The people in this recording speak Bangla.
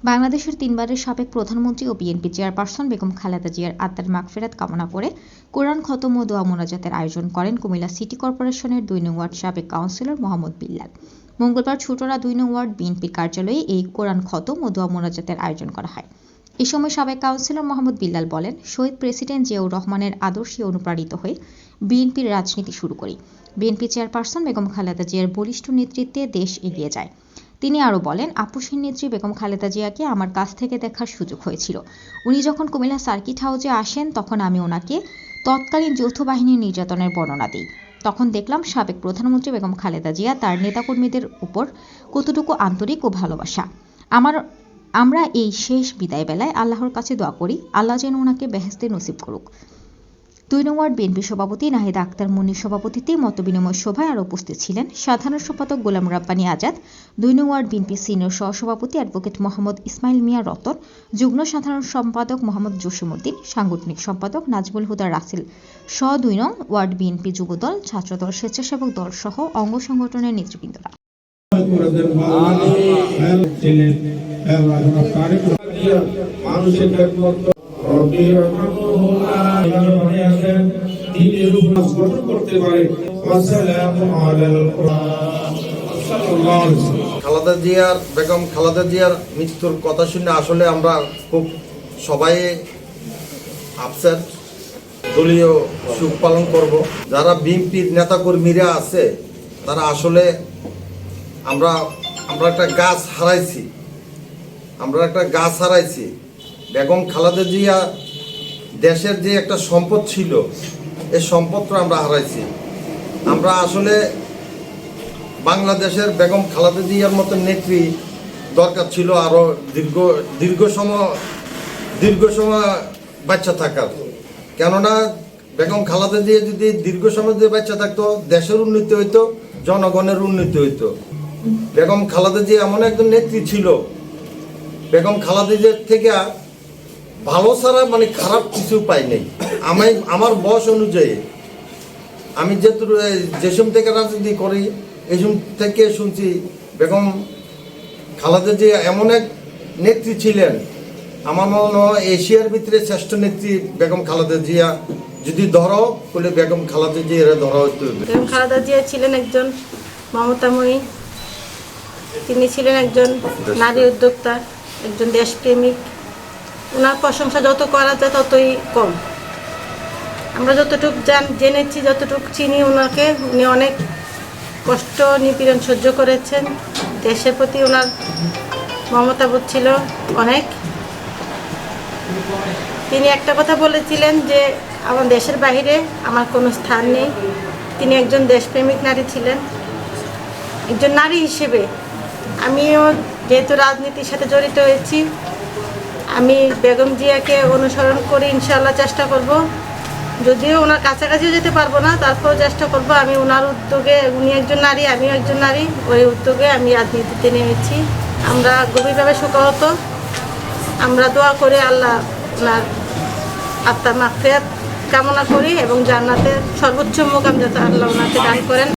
বাংলাদেশের তিনবারের সাবেক প্রধানমন্ত্রী ও বিএনপি চেয়ারপারসন বেগম খালেদা জিয়ার আত্মার মাগফিরাত কামনা করে কোরআন খতম ও দোয়া মোনাজাতের আয়োজন করেন কুমিল্লা সিটি কর্পোরেশনের ২ নং ওয়ার্ড সাবেক কাউন্সিলর মোহাম্মদ বিল্লাল। মঙ্গলবার ছোটরা ২ নং ওয়ার্ড বিএনপির কার্যালয়ে এই কোরআন খতম ও দোয়া মোনাজাতের আয়োজন করা হয়। এ সময় সাবেক কাউন্সিলর মোহাম্মদ বিল্লাল বলেন, শহীদ প্রেসিডেন্ট জিয়াউর রহমানের আদর্শে অনুপ্রাণিত হয়ে বিএনপির রাজনীতি শুরু করি। বিএনপি চেয়ারপারসন বেগম খালেদা জিয়ার বলিষ্ঠ নেতৃত্বে দেশ এগিয়ে যায়। তিনি আরও বলেন, আপসহীন নেত্রী বেগম খালেদা জিয়াকে আমার কাছ থেকে দেখার সুযোগ হয়েছিল। উনি যখন কুমিল্লা সার্কিট হাউসে আসেন তখন আমি ওনাকে তৎকালীন যৌথ বাহিনীর নির্যাতনের বর্ণনা দিই। তখন দেখলাম সাবেক প্রধানমন্ত্রী বেগম খালেদা জিয়া তার নেতাকর্মীদের উপর কতটুকু আন্তরিক ও ভালোবাসা। আমরা এই শেষ বিদায় বেলায় আল্লাহর কাছে দোয়া করি, আল্লাহ যেন ওনাকে বেহেশতে নসিব করুক। ২ নং ওয়ার্ড বিএনপি সভাপতি নাহিদ আক্তার মুন্নির সভাপতিত্বে মতবিনিময় সভায় আরও উপস্থিত ছিলেন সাধারণ সম্পাদক গোলাম রাব্বানী আজাদ, ২ নং ওয়ার্ড বিএনপি সিনিয়র সহসভাপতি অ্যাডভোকেট মোহাম্মদ ইসমাইল মিয়া রতন, যুগ্ম সাধারণ সম্পাদক মোহাম্মদ জসিমউদ্দিন, সাংগঠনিক সম্পাদক নাজমুল হুদা রাসেল সহ ২ নং ওয়ার্ড বিএনপি যুবদল, ছাত্রদল, স্বেচ্ছাসেবক দল সহ অঙ্গ সংগঠনের নেতৃবৃন্দরা। বেগম খালেদা জিয়ার মৃত্যুর কথা শুনে আসলে আমরা খুব সবাই আপসেট, দলীয় সুখ পালন করব। যারা বিএনপির নেতাকর্মীরা আছে তারা আসলে আমরা একটা গাছ হারাইছি। বেগম খালেদা জিয়া দেশের যে একটা সম্পদ ছিল, এই সম্পদটা আমরা হারাইছি। আমরা আসলে বাংলাদেশের বেগম খালেদা জিয়ার মতো নেত্রী দরকার ছিল আরো দীর্ঘ সময় বাচ্চা থাকার। কেননা বেগম খালেদা জিয়া যদি দীর্ঘ সময় দিয়ে বাচ্চা থাকতো, দেশের উন্নতি হইতো, জনগণের উন্নতি হইতো। বেগম খালেদা জিয়া এমন একজন নেত্রী ছিল, বেগম খালেদা জিয়ার থেকে ভালো ছাড়া খারাপ কিছু পাই নাই। আমার বয়স অনুযায়ী আমি যেসব থেকে রাজনীতি করি, এইসব থেকে শুনছি বেগম খালেদা জিয়া এমন এক নেত্রী ছিলেন, আমার মনে হয় এশিয়ার ভিতরে শ্রেষ্ঠ নেত্রী বেগম খালেদা জিয়া। যদি ধরো বলে বেগম খালেদা জিয়া ধরা হইতে। বেগম খালেদা জিয়া ছিলেন একজন মমতাময়ী, তিনি ছিলেন একজন নারী উদ্যোক্তা, একজন দেশপ্রেমিক। ওনার প্রশংসা যত করা যায় ততই কম। আমরা যতটুকু জেনেছি, যতটুকু চিনি ওনাকে, উনি অনেক কষ্ট নিপীড়ন সহ্য করেছেন। দেশের প্রতি ওনার মমতাবোধ ছিল অনেক। তিনি একটা কথা বলেছিলেন যে আমার দেশের বাইরে আমার কোনো স্থান নেই। তিনি একজন দেশপ্রেমিক নারী ছিলেন। একজন নারী হিসেবে আমিও যেহেতু রাজনীতির সাথে জড়িত হয়েছি, আমি বেগম জিয়াকে অনুসরণ করে ইনশাআল্লাহ চেষ্টা করব। যদিও ওনার কাছাকাছিও যেতে পারবো না, তারপরেও চেষ্টা করব। আমি ওনার উদ্যোগে, উনি একজন নারী, আমিও একজন নারী, ওই উদ্যোগে আমি রাজনীতিতে নেমেছি। আমরা গভীরভাবে শোকাহত। আমরা দোয়া করে আল্লাহ ওনার আত্মার মাগফিরাত কামনা করি এবং জান্নাতের সর্বোচ্চ মুকাম যাতে আল্লাহ ওনাকে দান করেন।